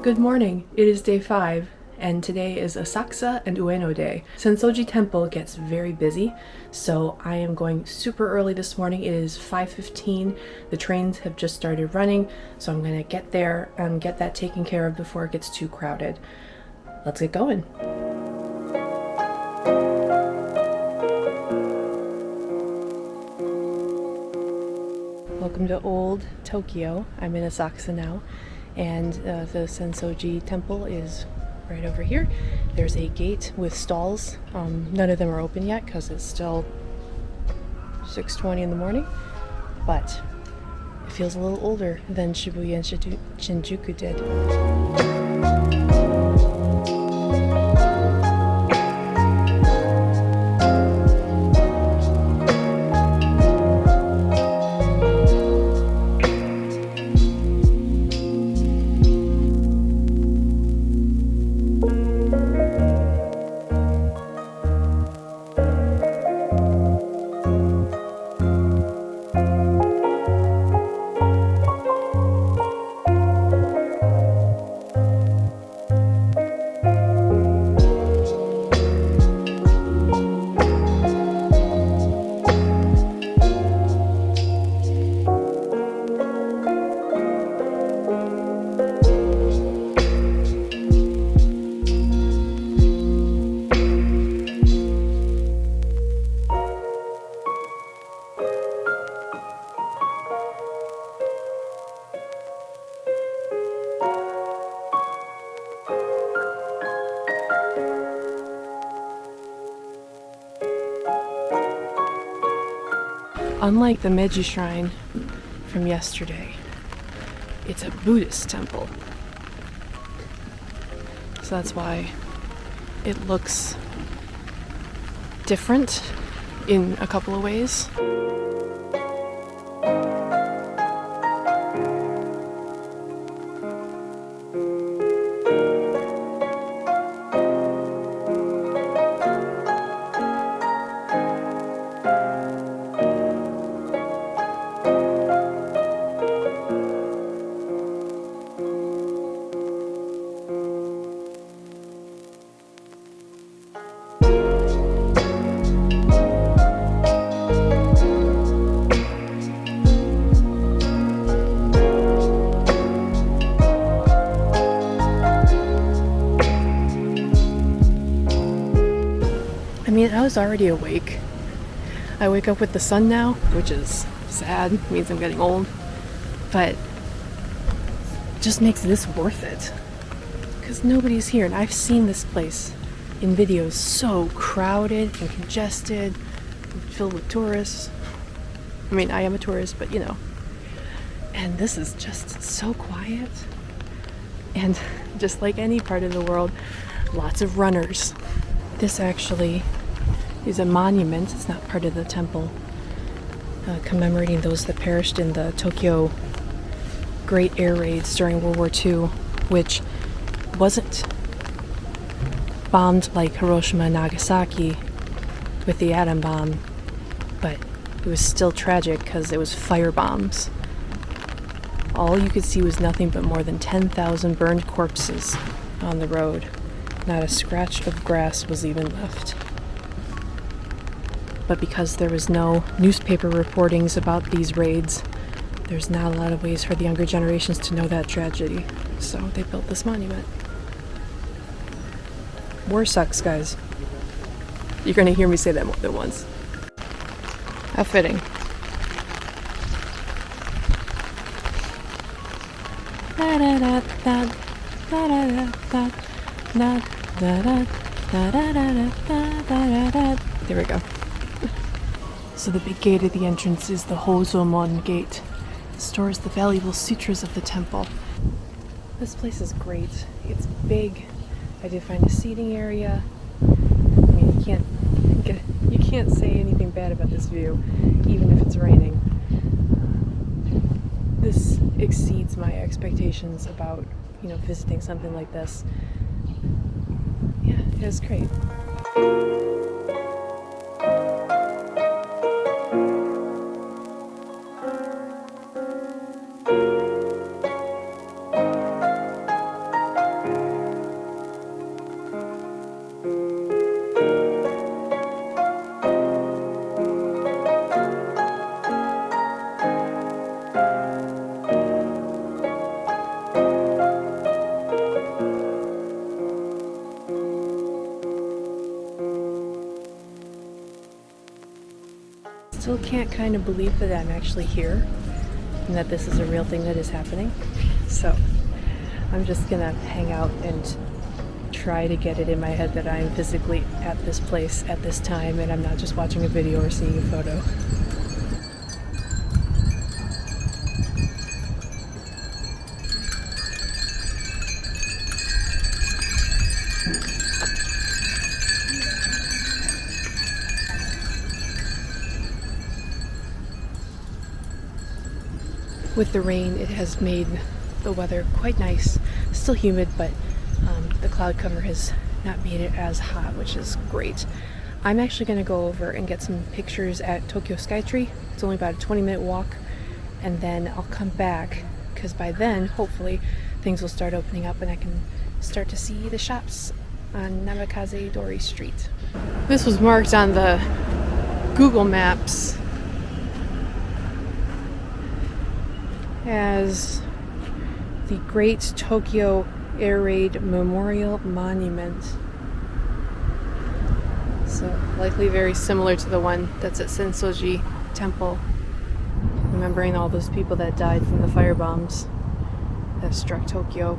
Good morning, it is day 5, and today is Asakusa and Ueno Day. Senso-ji Temple gets very busy, so I am going super early this morning. It is 5:15, the trains have just started running, so I'm gonna get there and get that taken care of before it gets too crowded. Let's get going. Welcome to Old Tokyo. I'm in Asakusa now. And the Senso-ji temple is right over here. There's a gate with stalls. None of them are open yet because it's still 6:20 in the morning, but it feels a little older than Shibuya and Shinjuku did. Unlike the Meiji Shrine from yesterday, it's a Buddhist temple. So that's why it looks different in a couple of ways. I was already awake. I wake up with the sun now, which is sad, means I'm getting old, but it just makes this worth it. Because nobody's here, and I've seen this place in videos so crowded and congested, filled with tourists. I mean, I am a tourist, but you know. And this is just so quiet. And just like any part of the world, lots of runners. This actually is a monument. It's not part of the temple, commemorating those that perished in the Tokyo Great Air Raids during World War II, which wasn't bombed like Hiroshima and Nagasaki with the atom bomb, but it was still tragic because it was fire bombs. All you could see was nothing but more than 10,000 burned corpses on the road. Not a scratch of grass was even left. But because there was no newspaper reportings about these raids, there's not a lot of ways for the younger generations to know that tragedy. So they built this monument. War sucks, guys. You're gonna hear me say that more than once. How fitting. There we go. So the big gate at the entrance is the Hozomon gate. It stores the valuable sutras of the temple. This place is great. It's big. I did find a seating area. I mean, you can't say anything bad about this view, even if it's raining. This exceeds my expectations about, you know, visiting something like this. Yeah, it was great. that kind of belief that I'm actually here and that this is a real thing that is happening. So I'm just gonna hang out and try to get it in my head that I'm physically at this place at this time and I'm not just watching a video or seeing a photo. With the rain, it has made the weather quite nice. Still humid, but the cloud cover has not made it as hot, which is great. I'm actually going to go over and get some pictures at Tokyo Skytree. It's only about a 20-minute walk, and then I'll come back because by then, hopefully, things will start opening up and I can start to see the shops on Nakamise-dori Street. This was marked on the Google Maps as the Great Tokyo Air Raid Memorial Monument. So likely very similar to the one that's at Senso-ji Temple, remembering all those people that died from the firebombs that struck Tokyo.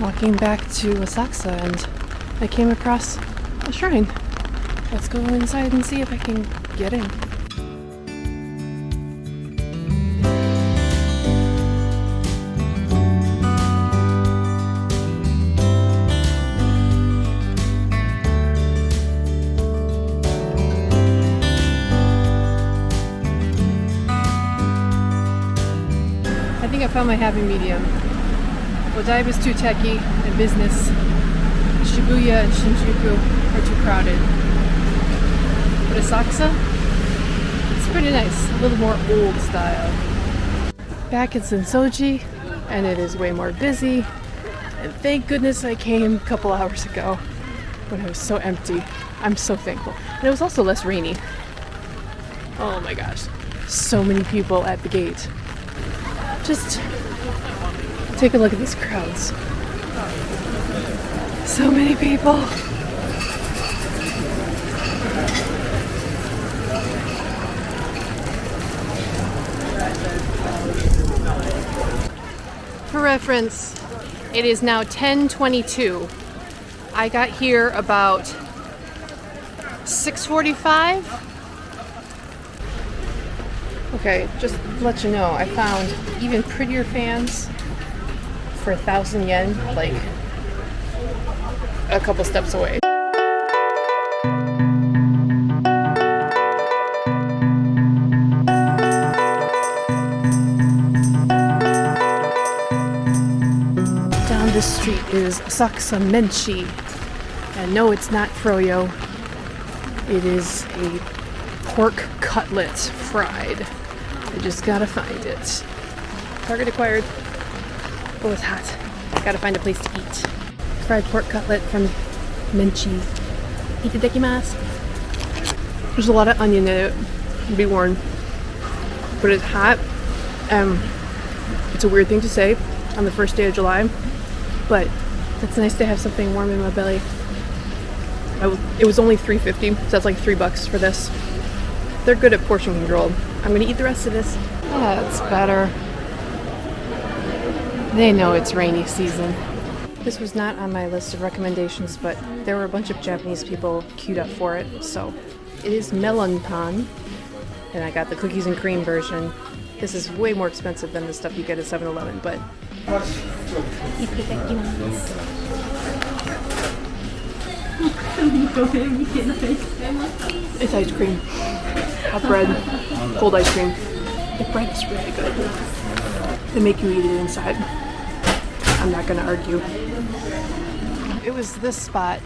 Walking back to Asakusa and I came across a shrine. Let's go inside and see if I can get in. I think I found my happy medium. Odaiba's too techy and business. Shibuya and Shinjuku are too crowded. But Asakusa, it's pretty nice, a little more old style. Back in Senso-ji, and it is way more busy. And thank goodness I came a couple hours ago when it was so empty. I'm so thankful. And it was also less rainy. Oh my gosh, so many people at the gate. Just take a look at these crowds. So many people. For reference, it is now 10:22. I got here about 6:45. Okay, just to let you know, I found even prettier fans for 1,000 yen, like a couple steps away. Down this street is Asakusa Menchi. And no, it's not froyo. It is a pork cutlet fried. I just gotta find it. Target acquired. Oh, it's hot. Gotta find a place to eat. Fried pork cutlet from Menchi. Itadakimasu. There's a lot of onion in it, be warned. But it's hot. It's a weird thing to say on the first day of July, but it's nice to have something warm in my belly. It was only $3.50, so that's like $3 for this. They're good at portion control. I'm gonna eat the rest of this. That's better. They know it's rainy season. This was not on my list of recommendations, but there were a bunch of Japanese people queued up for it, so it is melon pan, and I got the cookies and cream version. This is way more expensive than the stuff you get at 7-Eleven, but it's ice cream. Hot bread, cold ice cream. The bread is really good. They make you eat it inside. I'm not gonna argue. It was this spot.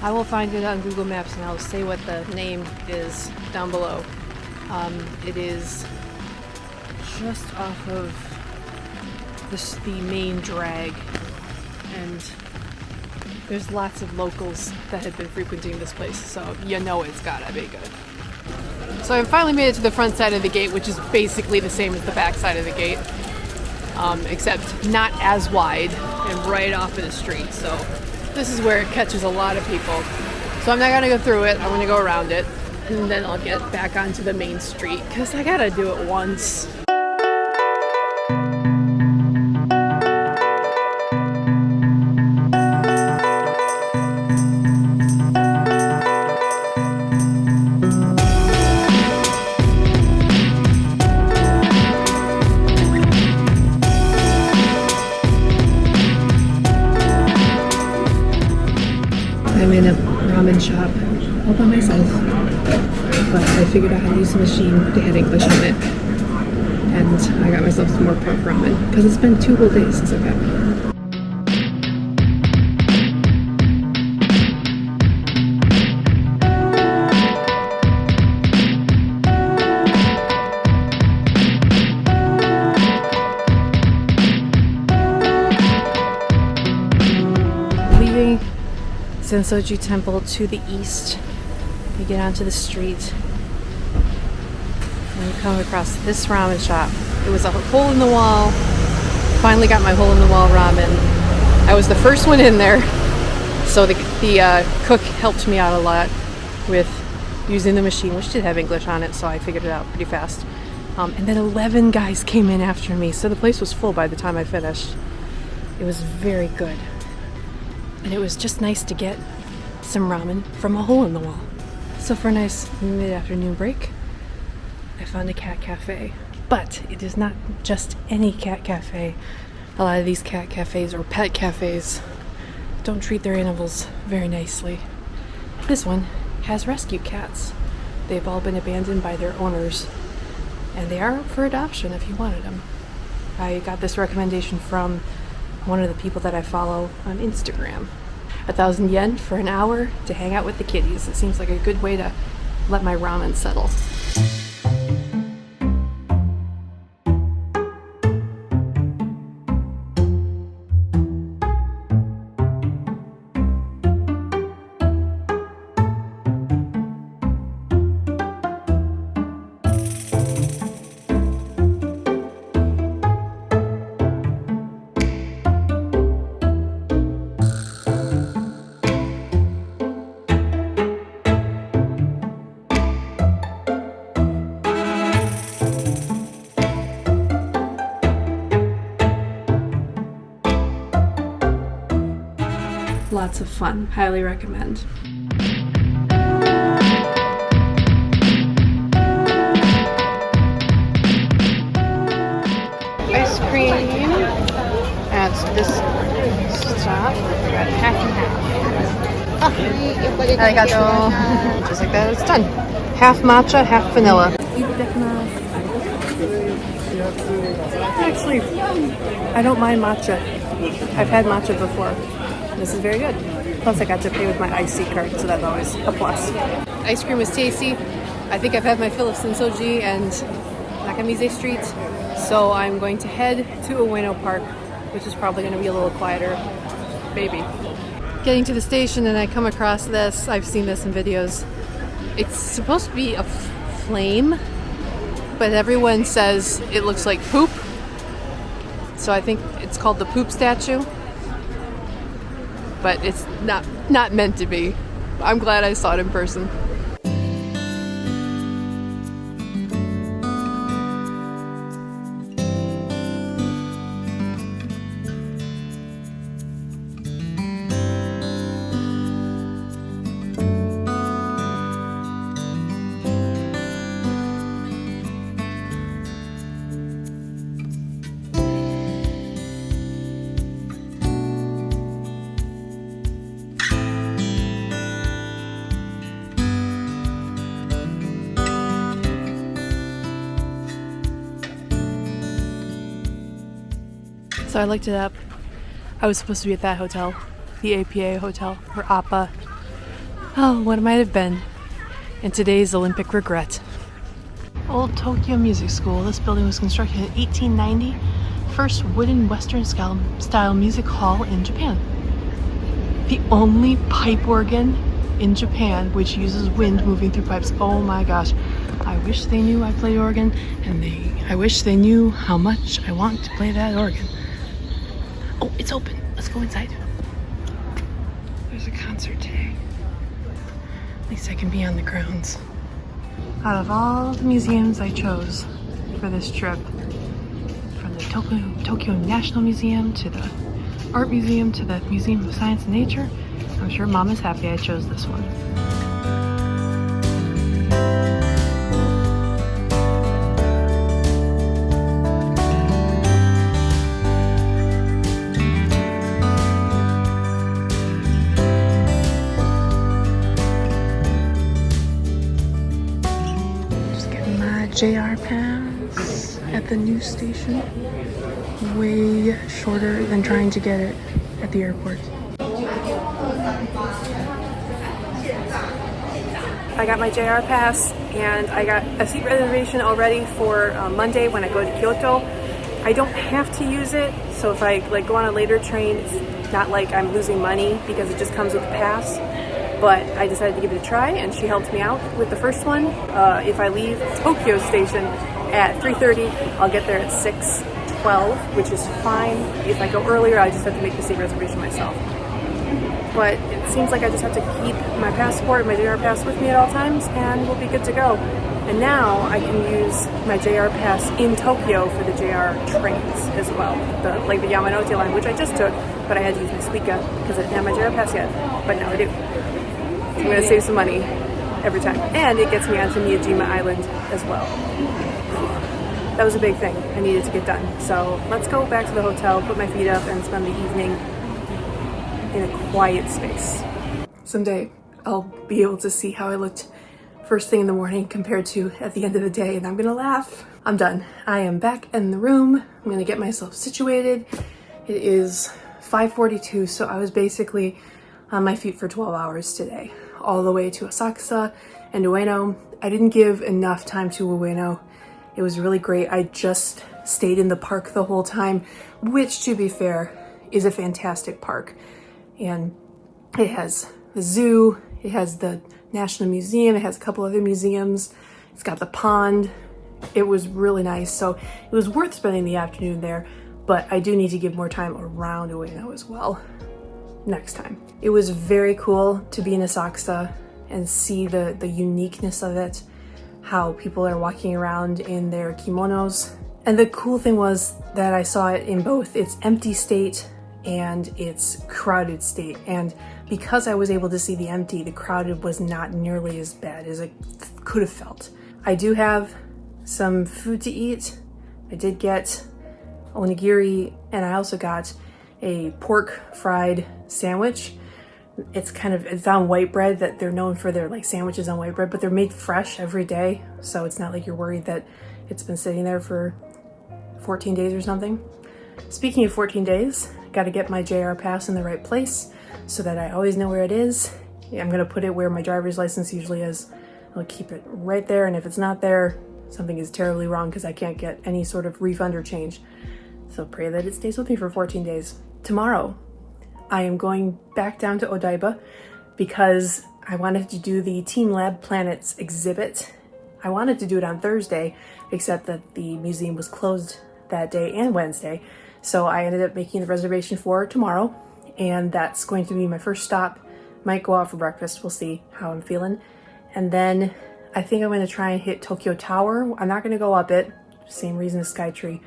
I will find it on Google Maps and I'll say what the name is down below. It is just off of the main drag, and there's lots of locals that have been frequenting this place, so you know it's gotta be good. So I finally made it to the front side of the gate, which is basically the same as the back side of the gate, except not as wide and right off of the street. So this is where it catches a lot of people. So I'm not gonna go through it, I'm gonna go around it, and then I'll get back onto the main street, because I gotta do it once. I'm in a ramen shop all by myself, but I figured out how to use the machine. They had English on it, and I got myself some more pork ramen because it's been 2 whole days since I've had one. Leaving Senso-ji Temple to the east, you get onto the street and you come across this ramen shop. It was a hole in the wall. Finally got my hole in the wall ramen. I was the first one in there, so the cook helped me out a lot with using the machine, which did have English on it, so I figured it out pretty fast. And then 11 guys came in after me, so the place was full by the time I finished. It was very good. And it was just nice to get some ramen from a hole in the wall. So for a nice mid-afternoon break, I found a cat cafe. But it is not just any cat cafe. A lot of these cat cafes or pet cafes don't treat their animals very nicely. This one has rescue cats. They've all been abandoned by their owners, and they are up for adoption if you wanted them. I got this recommendation from one of the people that I follow on Instagram. 1,000 yen for an hour to hang out with the kitties. It seems like a good way to let my ramen settle. Lots of fun. Highly recommend. Ice cream at this stop. We got half and half. Arigato. Just like that, it's done. Half matcha, half vanilla. Actually, I don't mind matcha. I've had matcha before. This is very good. Plus I got to pay with my IC card, so that's always a plus. Ice cream was tasty. I think I've had my fill of Senso-ji and Nakamise Street, so I'm going to head to Ueno Park, which is probably going to be a little quieter. Maybe. Getting to the station and I come across this. I've seen this in videos. It's supposed to be a flame, but everyone says it looks like poop. So I think it's called the poop statue. But it's not meant to be. I'm glad I saw it in person. So I looked it up. I was supposed to be at that hotel, the APA hotel, or APA. Oh, what it might have been. And today's Olympic regret. Old Tokyo Music School. This building was constructed in 1890. First wooden Western style music hall in Japan. The only pipe organ in Japan which uses wind moving through pipes. Oh my gosh. I wish they knew I play organ, and I wish they knew how much I want to play that organ. Oh, it's open. Let's go inside. There's a concert today. At least I can be on the grounds. Out of all the museums I chose for this trip, from the Tokyo National Museum to the Art Museum to the Museum of Science and Nature, I'm sure Mom is happy I chose this one. JR pass at the new station. Way shorter than trying to get it at the airport. I got my JR pass and I got a seat reservation already for Monday when I go to Kyoto. I don't have to use it, so if I go on a later train, it's not like I'm losing money because it just comes with the pass. But I decided to give it a try, and she helped me out with the first one. If I leave Tokyo Station at 3:30, I'll get there at 6:12, which is fine. If I go earlier, I just have to make the seat reservation myself. But it seems like I just have to keep my passport, my JR pass with me at all times, and we'll be good to go. And now I can use my JR pass in Tokyo for the JR trains as well. The Yamanote line, which I just took, but I had to use my Suica because I didn't have my JR pass yet, but now I do. I'm going to save some money every time. And it gets me onto Miyajima Island as well. That was a big thing I needed to get done. So let's go back to the hotel, put my feet up, and spend the evening in a quiet space. Someday I'll be able to see how I looked first thing in the morning compared to at the end of the day, and I'm going to laugh. I'm done. I am back in the room. I'm going to get myself situated. It is 5:42, so I was basically on my feet for 12 hours today, all the way to Asakusa and Ueno. I didn't give enough time to Ueno. It was really great. I just stayed in the park the whole time, which, to be fair, is a fantastic park. And it has the zoo, it has the National Museum, it has a couple other museums, it's got the pond. It was really nice, so it was worth spending the afternoon there, but I do need to give more time around Ueno as well next time. It was very cool to be in Asakusa and see the uniqueness of it, how people are walking around in their kimonos. And the cool thing was that I saw it in both its empty state and its crowded state. And because I was able to see the empty, the crowded was not nearly as bad as it could have felt. I do have some food to eat. I did get onigiri, and I also got a pork fried sandwich. It's on white bread, that they're known for their sandwiches on white bread, but they're made fresh every day, so it's not like you're worried that it's been sitting there for 14 days or something. Speaking of 14 days, got to get my JR pass in the right place so that I always know where it is. I'm gonna put it where my driver's license usually is. I'll keep it right there, and if it's not there, something is terribly wrong because I can't get any sort of refund or change. So pray that it stays with me for 14 days. Tomorrow, I am going back down to Odaiba because I wanted to do the Team Lab Planets exhibit. I wanted to do it on Thursday, except that the museum was closed that day and Wednesday. So I ended up making the reservation for tomorrow, and that's going to be my first stop. Might go out for breakfast, we'll see how I'm feeling. And then I think I'm gonna try and hit Tokyo Tower. I'm not gonna go up it, same reason as Skytree,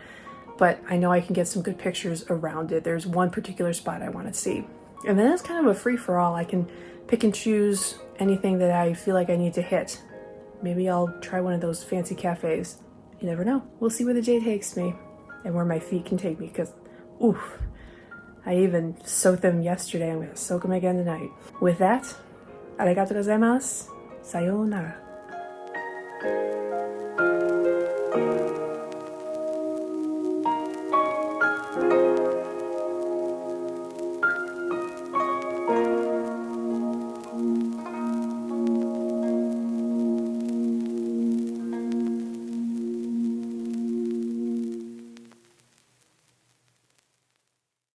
but I know I can get some good pictures around it. There's one particular spot I wanna see. And then it's kind of a free-for-all. I can pick and choose anything that I feel like I need to hit. Maybe I'll try one of those fancy cafes. You never know. We'll see where the day takes me and where my feet can take me, because, oof, I even soaked them yesterday. I'm gonna soak them again tonight. With that, arigatou gozaimasu. Sayonara.